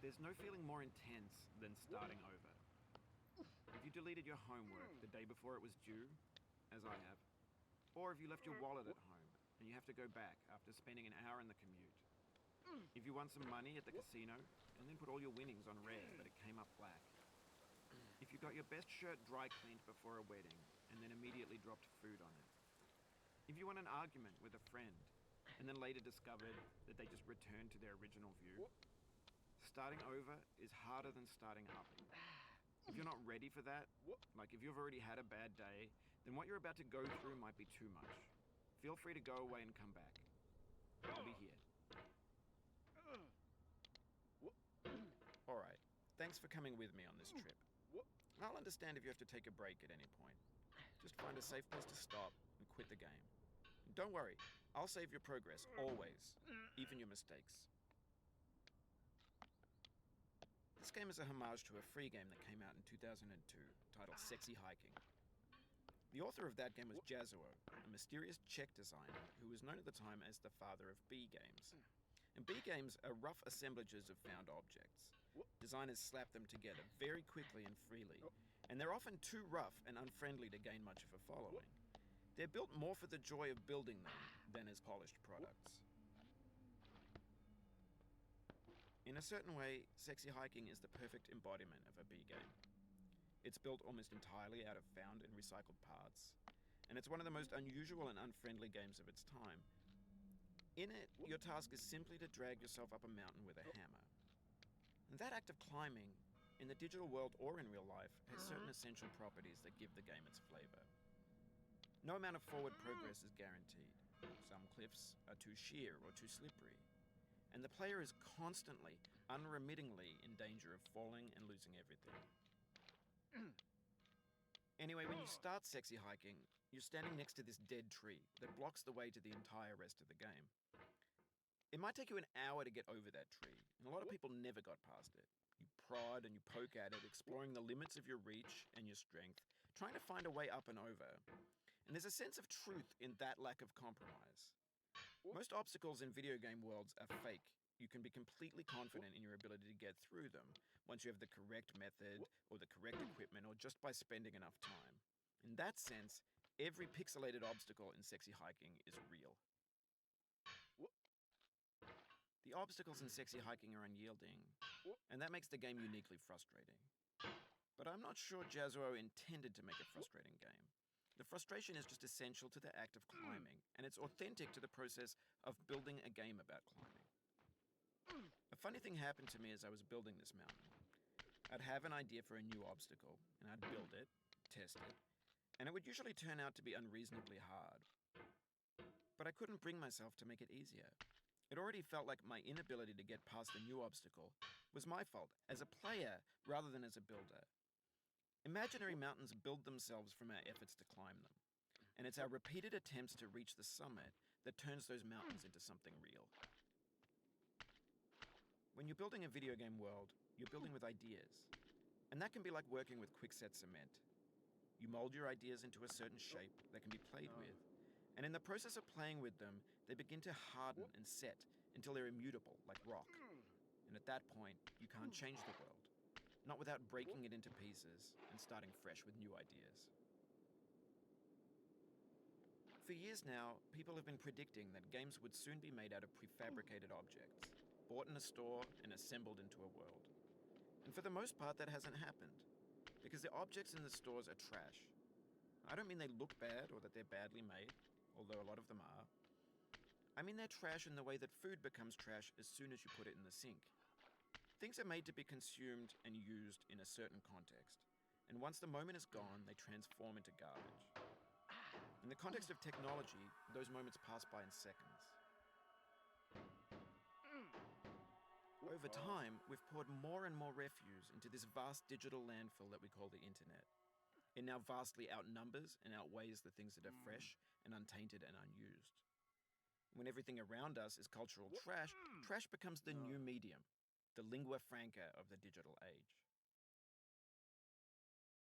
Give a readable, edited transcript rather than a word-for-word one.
There's no feeling more intense than starting over. If you deleted your homework the day before it was due, as I have, or if you left your wallet at home and you have to go back after spending an hour in the commute. If you won some money at the casino and then put all your winnings on red but it came up black. If you got your best shirt dry cleaned before a wedding and then immediately dropped food on it. If you won an argument with a friend and then later discovered that they just returned to their original view. Starting over is harder than starting up. If you're not ready for that, like if you've already had a bad day, then what you're about to go through might be too much. Feel free to go away and come back. I'll be here. Alright, thanks for coming with me on this trip. I'll understand if you have to take a break at any point. Just find a safe place to stop and quit the game. And don't worry, I'll save your progress, always, even your mistakes. This game is a homage to a free game that came out in 2002, titled Sexy Hiking. The author of that game was Jazuo, a mysterious Czech designer who was known at the time as the father of B games. And B games are rough assemblages of found objects. Designers slap them together very quickly and freely, and they're often too rough and unfriendly to gain much of a following. They're built more for the joy of building them than as polished products. In a certain way, Sexy Hiking is the perfect embodiment of a B game. It's built almost entirely out of found and recycled parts, and it's one of the most unusual and unfriendly games of its time. In it, your task is simply to drag yourself up a mountain with a hammer. And that act of climbing, in the digital world or in real life, has certain essential properties that give the game its flavor. No amount of forward progress is guaranteed. Some cliffs are too sheer or too slippery. And the player is constantly, unremittingly in danger of falling and losing everything. Anyway, when you start Sexy Hiking, you're standing next to this dead tree that blocks the way to the entire rest of the game. It might take you an hour to get over that tree, and a lot of people never got past it. You prod and you poke at it, exploring the limits of your reach and your strength, trying to find a way up and over. And there's a sense of truth in that lack of compromise. Most obstacles in video game worlds are fake. You can be completely confident in your ability to get through them once you have the correct method or the correct equipment or just by spending enough time. In that sense, every pixelated obstacle in Sexy Hiking is real. The obstacles in Sexy Hiking are unyielding, and that makes the game uniquely frustrating. But I'm not sure Jazuo intended to make a frustrating game. The frustration is just essential to the act of climbing, and it's authentic to the process of building a game about climbing. A funny thing happened to me as I was building this mountain. I'd have an idea for a new obstacle, and I'd build it, test it, and it would usually turn out to be unreasonably hard. But I couldn't bring myself to make it easier. It already felt like my inability to get past the new obstacle was my fault as a player rather than as a builder. Imaginary mountains build themselves from our efforts to climb them, and it's our repeated attempts to reach the summit that turns those mountains into something real. When you're building a video game world, you're building with ideas, and that can be like working with quickset cement. You mold your ideas into a certain shape that can be played with, and in the process of playing with them, they begin to harden and set until they're immutable, like rock. And at that point, you can't change the world, not without breaking it into pieces and starting fresh with new ideas. For years now, people have been predicting that games would soon be made out of prefabricated objects, bought in a store and assembled into a world. And for the most part, that hasn't happened, because the objects in the stores are trash. I don't mean they look bad or that they're badly made, although a lot of them are. I mean they're trash in the way that food becomes trash as soon as you put it in the sink. Things are made to be consumed and used in a certain context, and once the moment is gone, they transform into garbage. In the context of technology, those moments pass by in seconds. Over time, we've poured more and more refuse into this vast digital landfill that we call the internet. It now vastly outnumbers and outweighs the things that are fresh and untainted and unused. When everything around us is cultural trash, trash becomes the new medium, the lingua franca of the digital age.